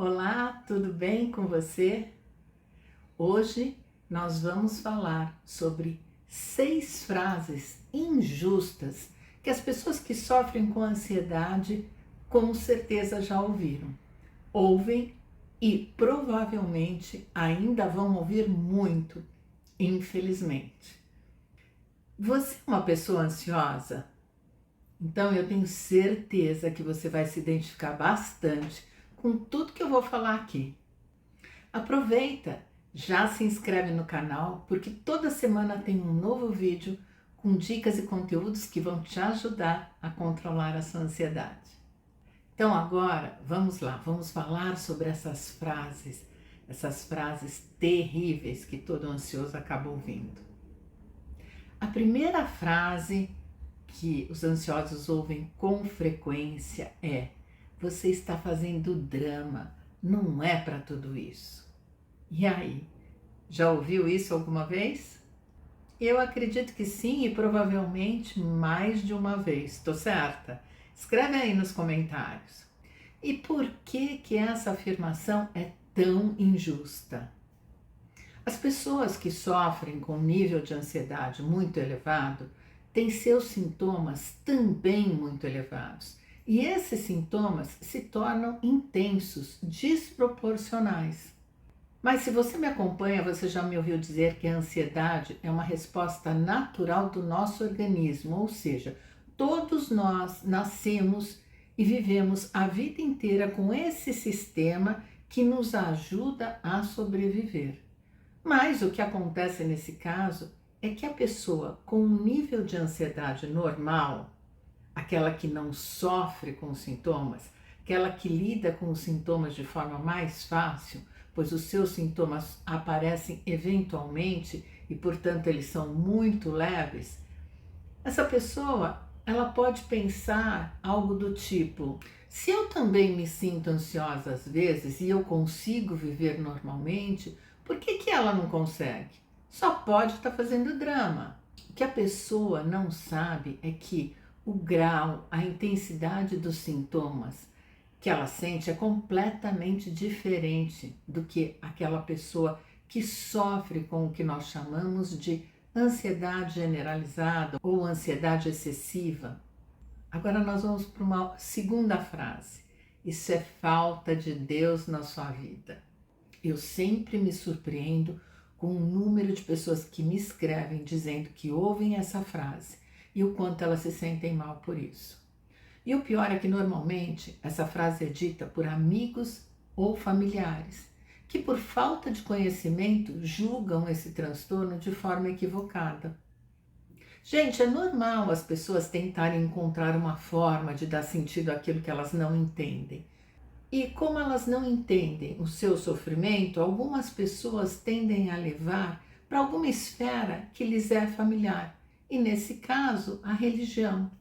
Olá, tudo bem com você? Hoje nós vamos falar sobre 6 frases injustas que as pessoas que sofrem com ansiedade com certeza já ouviram, ouvem e provavelmente ainda vão ouvir muito, infelizmente. Você é uma pessoa ansiosa? Então eu tenho certeza que você vai se identificar bastante com tudo que eu vou falar aqui. Aproveita, já se inscreve no canal, porque toda semana tem um novo vídeo com dicas e conteúdos que vão te ajudar a controlar a sua ansiedade. Então agora, vamos lá, vamos falar sobre essas frases terríveis que todo ansioso acaba ouvindo. A primeira frase que os ansiosos ouvem com frequência é: você está fazendo drama, não é para tudo isso. E aí, já ouviu isso alguma vez? Eu acredito que sim e provavelmente mais de uma vez, tô certa? Escreve aí nos comentários. E por que essa afirmação é tão injusta? As pessoas que sofrem com um nível de ansiedade muito elevado têm seus sintomas também muito elevados. E esses sintomas se tornam intensos, desproporcionais. Mas se você me acompanha, você já me ouviu dizer que a ansiedade é uma resposta natural do nosso organismo, ou seja, todos nós nascemos e vivemos a vida inteira com esse sistema que nos ajuda a sobreviver. Mas o que acontece nesse caso é que a pessoa com um nível de ansiedade normal, aquela que não sofre com os sintomas, aquela que lida com os sintomas de forma mais fácil, pois os seus sintomas aparecem eventualmente e, portanto, eles são muito leves, essa pessoa, ela pode pensar algo do tipo: se eu também me sinto ansiosa às vezes e eu consigo viver normalmente, por que ela não consegue? Só pode estar fazendo drama. O que a pessoa não sabe é que o grau, a intensidade dos sintomas que ela sente é completamente diferente do que aquela pessoa que sofre com o que nós chamamos de ansiedade generalizada ou ansiedade excessiva. Agora nós vamos para uma segunda frase. Isso é falta de Deus na sua vida. Eu sempre me surpreendo com o número de pessoas que me escrevem dizendo que ouvem essa frase e o quanto elas se sentem mal por isso. E o pior é que normalmente essa frase é dita por amigos ou familiares, que por falta de conhecimento julgam esse transtorno de forma equivocada. Gente, é normal as pessoas tentarem encontrar uma forma de dar sentido àquilo que elas não entendem. E como elas não entendem o seu sofrimento, algumas pessoas tendem a levar para alguma esfera que lhes é familiar, e nesse caso, a religião.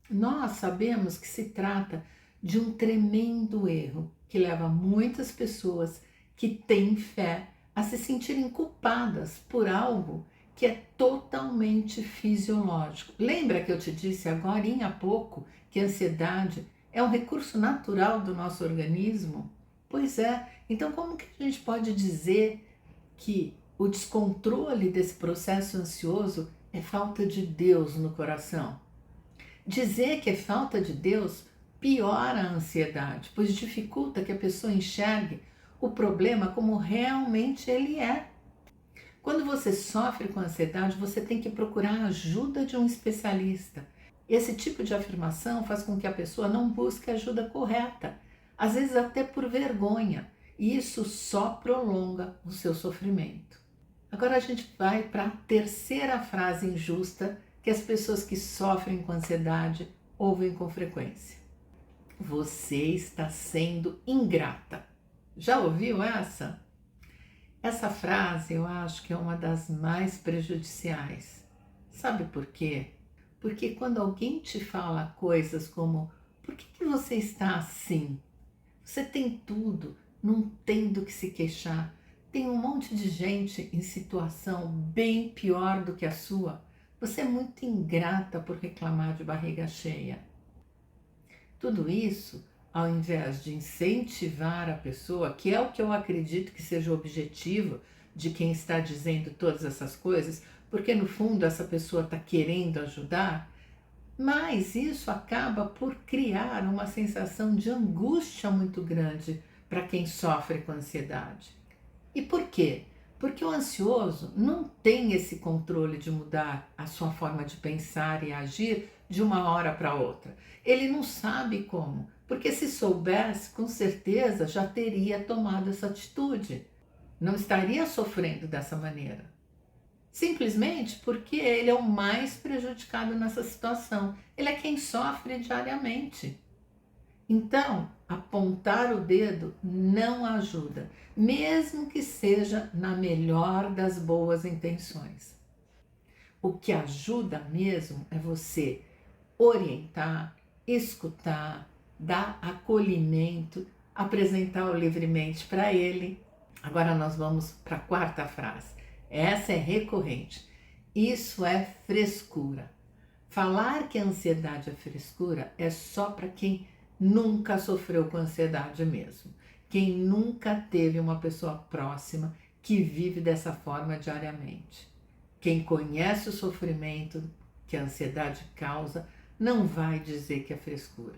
Nós sabemos que se trata de um tremendo erro que leva muitas pessoas que têm fé a se sentirem culpadas por algo que é totalmente fisiológico. Lembra que eu te disse agora há pouco que a ansiedade é um recurso natural do nosso organismo? Pois é, então como que a gente pode dizer que o descontrole desse processo ansioso é falta de Deus no coração? Dizer que é falta de Deus piora a ansiedade, pois dificulta que a pessoa enxergue o problema como realmente ele é. Quando você sofre com ansiedade, você tem que procurar a ajuda de um especialista. Esse tipo de afirmação faz com que a pessoa não busque a ajuda correta, às vezes até por vergonha, e isso só prolonga o seu sofrimento. Agora a gente vai para a terceira frase injusta que as pessoas que sofrem com ansiedade ouvem com frequência. Você está sendo ingrata. Já ouviu essa? Essa frase eu acho que é uma das mais prejudiciais. Sabe por quê? Porque quando alguém te fala coisas como: por que você está assim? Você tem tudo, não tem do que se queixar. Tem um monte de gente em situação bem pior do que a sua. Você é muito ingrata por reclamar de barriga cheia. Tudo isso ao invés de incentivar a pessoa, que é o que eu acredito que seja o objetivo de quem está dizendo todas essas coisas, porque no fundo essa pessoa está querendo ajudar, mas isso acaba por criar uma sensação de angústia muito grande para quem sofre com ansiedade. E por quê? Porque o ansioso não tem esse controle de mudar a sua forma de pensar e agir de uma hora para outra. Ele não sabe como, porque se soubesse, com certeza já teria tomado essa atitude. Não estaria sofrendo dessa maneira. Simplesmente porque ele é o mais prejudicado nessa situação. Ele é quem sofre diariamente. Então, apontar o dedo não ajuda, mesmo que seja na melhor das boas intenções. O que ajuda mesmo é você orientar, escutar, dar acolhimento, apresentar-o livremente para ele. Agora nós vamos para a quarta frase. Essa é recorrente. Isso é frescura. Falar que a ansiedade é frescura é só para quem nunca sofreu com ansiedade mesmo. Quem nunca teve uma pessoa próxima que vive dessa forma diariamente. Quem conhece o sofrimento que a ansiedade causa não vai dizer que é frescura.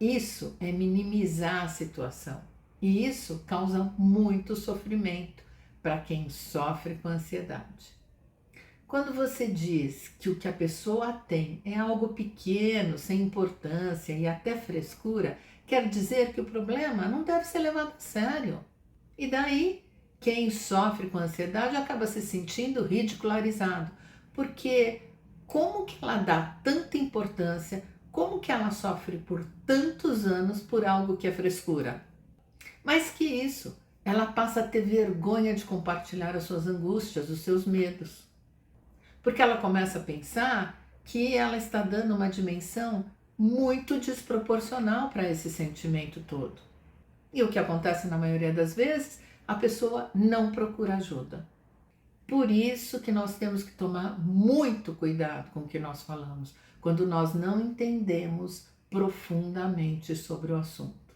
Isso é minimizar a situação e isso causa muito sofrimento para quem sofre com ansiedade. Quando você diz que o que a pessoa tem é algo pequeno, sem importância e até frescura, quer dizer que o problema não deve ser levado a sério. E daí, quem sofre com ansiedade acaba se sentindo ridicularizado, porque como que ela dá tanta importância, como que ela sofre por tantos anos por algo que é frescura? Mais que isso, ela passa a ter vergonha de compartilhar as suas angústias, os seus medos. Porque ela começa a pensar que ela está dando uma dimensão muito desproporcional para esse sentimento todo. E o que acontece na maioria das vezes, a pessoa não procura ajuda. Por isso que nós temos que tomar muito cuidado com o que nós falamos, quando nós não entendemos profundamente sobre o assunto.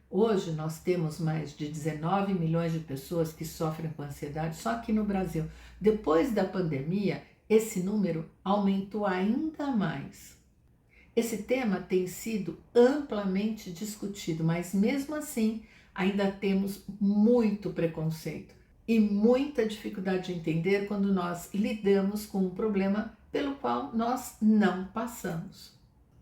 Hoje nós temos mais de 19 milhões de pessoas que sofrem com ansiedade só aqui no Brasil. Depois da pandemia, esse número aumentou ainda mais. Esse tema tem sido amplamente discutido, mas mesmo assim ainda temos muito preconceito e muita dificuldade de entender quando nós lidamos com um problema pelo qual nós não passamos.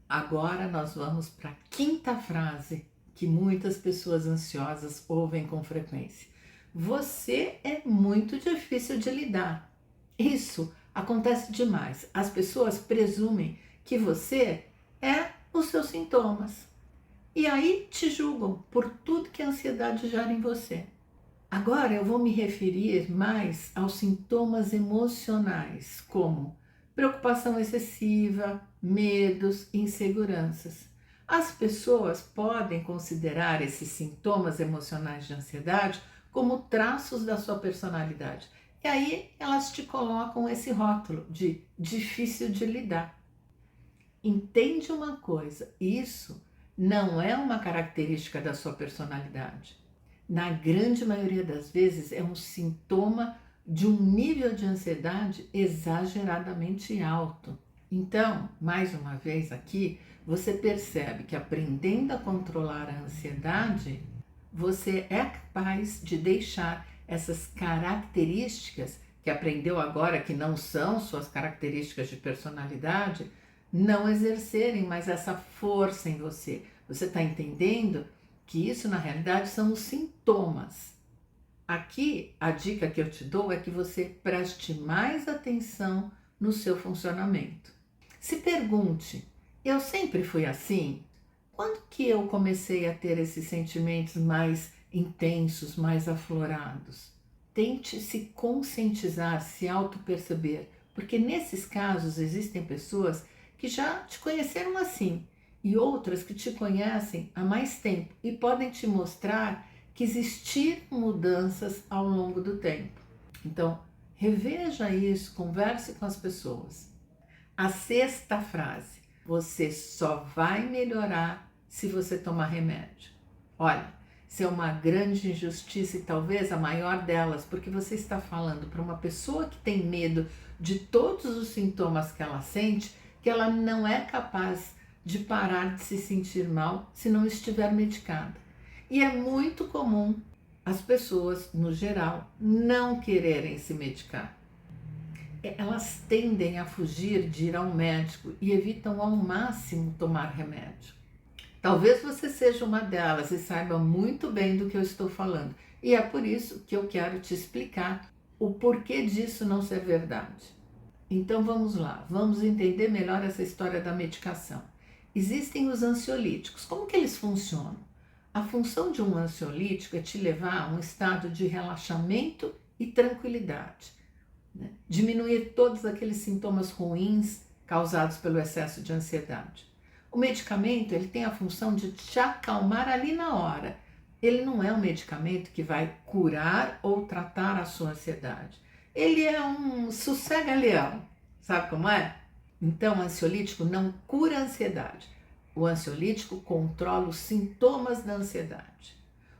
Agora nós vamos para a quinta frase que muitas pessoas ansiosas ouvem com frequência. Você é muito difícil de lidar. Isso acontece demais. As pessoas presumem que você é os seus sintomas. E aí te julgam por tudo que a ansiedade gera em você. Agora eu vou me referir mais aos sintomas emocionais, como preocupação excessiva, medos, inseguranças. As pessoas podem considerar esses sintomas emocionais de ansiedade como traços da sua personalidade. E aí elas te colocam esse rótulo de difícil de lidar. Entende uma coisa, isso não é uma característica da sua personalidade. Na grande maioria das vezes é um sintoma de um nível de ansiedade exageradamente alto. Então, mais uma vez aqui, você percebe que aprendendo a controlar a ansiedade, você é capaz de deixar essas características que aprendeu agora, que não são suas características de personalidade, não exercerem mais essa força em você. Você está entendendo que isso na realidade são os sintomas. Aqui a dica que eu te dou é que você preste mais atenção no seu funcionamento. Se pergunte, eu sempre fui assim? Quando que eu comecei a ter esses sentimentos mais intensos, mais aflorados? Tente se conscientizar, se auto-perceber, porque nesses casos existem pessoas que já te conheceram assim e outras que te conhecem há mais tempo e podem te mostrar que existiram mudanças ao longo do tempo. Então, reveja isso, converse com as pessoas. A sexta frase: você só vai melhorar se você tomar remédio. Olha, isso é uma grande injustiça e talvez a maior delas, porque você está falando para uma pessoa que tem medo de todos os sintomas que ela sente, que ela não é capaz de parar de se sentir mal se não estiver medicada. E é muito comum as pessoas, no geral, não quererem se medicar. Elas tendem a fugir de ir ao médico e evitam ao máximo tomar remédio. Talvez você seja uma delas e saiba muito bem do que eu estou falando. E é por isso que eu quero te explicar o porquê disso não ser verdade. Então vamos lá, vamos entender melhor essa história da medicação. Existem os ansiolíticos. Como que eles funcionam? A função de um ansiolítico é te levar a um estado de relaxamento e tranquilidade, né? Diminuir todos aqueles sintomas ruins causados pelo excesso de ansiedade. O medicamento, ele tem a função de te acalmar ali na hora. Ele não é um medicamento que vai curar ou tratar a sua ansiedade. Ele é um sossega-leão, sabe como é? Então, o ansiolítico não cura a ansiedade. O ansiolítico controla os sintomas da ansiedade.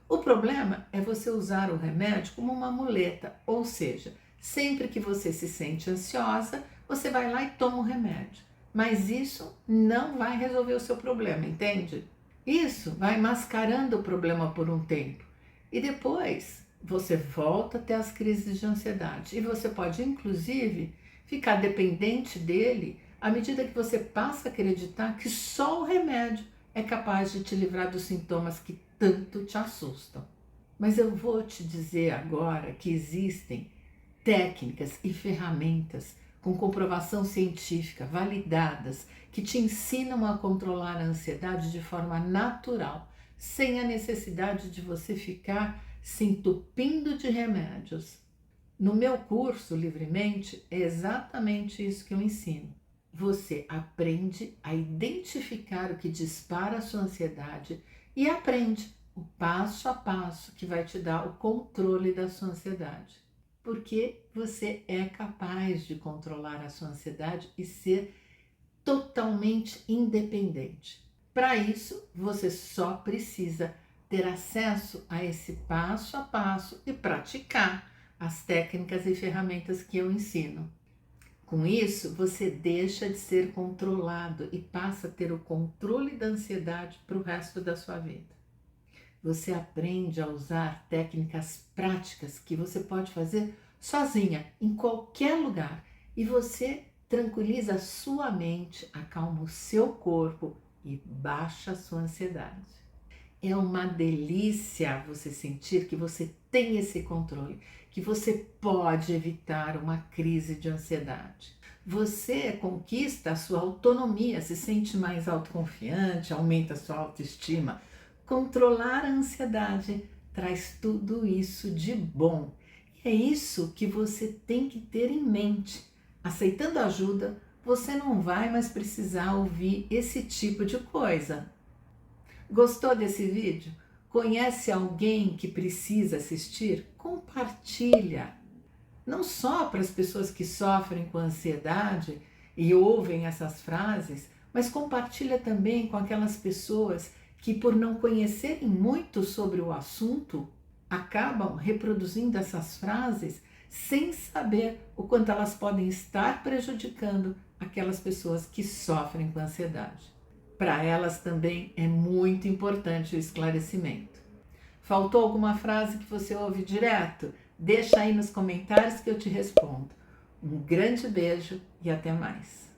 O problema é você usar o remédio como uma muleta, ou seja, sempre que você se sente ansiosa, você vai lá e toma o remédio. Mas isso não vai resolver o seu problema, entende? Isso vai mascarando o problema por um tempo. E depois você volta a ter as crises de ansiedade. E você pode, inclusive, ficar dependente dele à medida que você passa a acreditar que só o remédio é capaz de te livrar dos sintomas que tanto te assustam. Mas eu vou te dizer agora que existem técnicas e ferramentas com comprovação científica, validadas, que te ensinam a controlar a ansiedade de forma natural, sem a necessidade de você ficar se entupindo de remédios. No meu curso, Livremente, é exatamente isso que eu ensino. Você aprende a identificar o que dispara a sua ansiedade e aprende o passo a passo que vai te dar o controle da sua ansiedade. Porque você é capaz de controlar a sua ansiedade e ser totalmente independente. Para isso, você só precisa ter acesso a esse passo a passo e praticar as técnicas e ferramentas que eu ensino. Com isso, você deixa de ser controlado e passa a ter o controle da ansiedade para o resto da sua vida. Você aprende a usar técnicas práticas que você pode fazer sozinha, em qualquer lugar. E você tranquiliza a sua mente, acalma o seu corpo e baixa a sua ansiedade. É uma delícia você sentir que você tem esse controle, que você pode evitar uma crise de ansiedade. Você conquista a sua autonomia, se sente mais autoconfiante, aumenta a sua autoestima. Controlar a ansiedade traz tudo isso de bom. E é isso que você tem que ter em mente. Aceitando ajuda, você não vai mais precisar ouvir esse tipo de coisa. Gostou desse vídeo? Conhece alguém que precisa assistir? Compartilha. Não só para as pessoas que sofrem com ansiedade e ouvem essas frases, mas compartilha também com aquelas pessoas que, por não conhecerem muito sobre o assunto, acabam reproduzindo essas frases sem saber o quanto elas podem estar prejudicando aquelas pessoas que sofrem com ansiedade. Para elas também é muito importante o esclarecimento. Faltou alguma frase que você ouve direto? Deixa aí nos comentários que eu te respondo. Um grande beijo e até mais.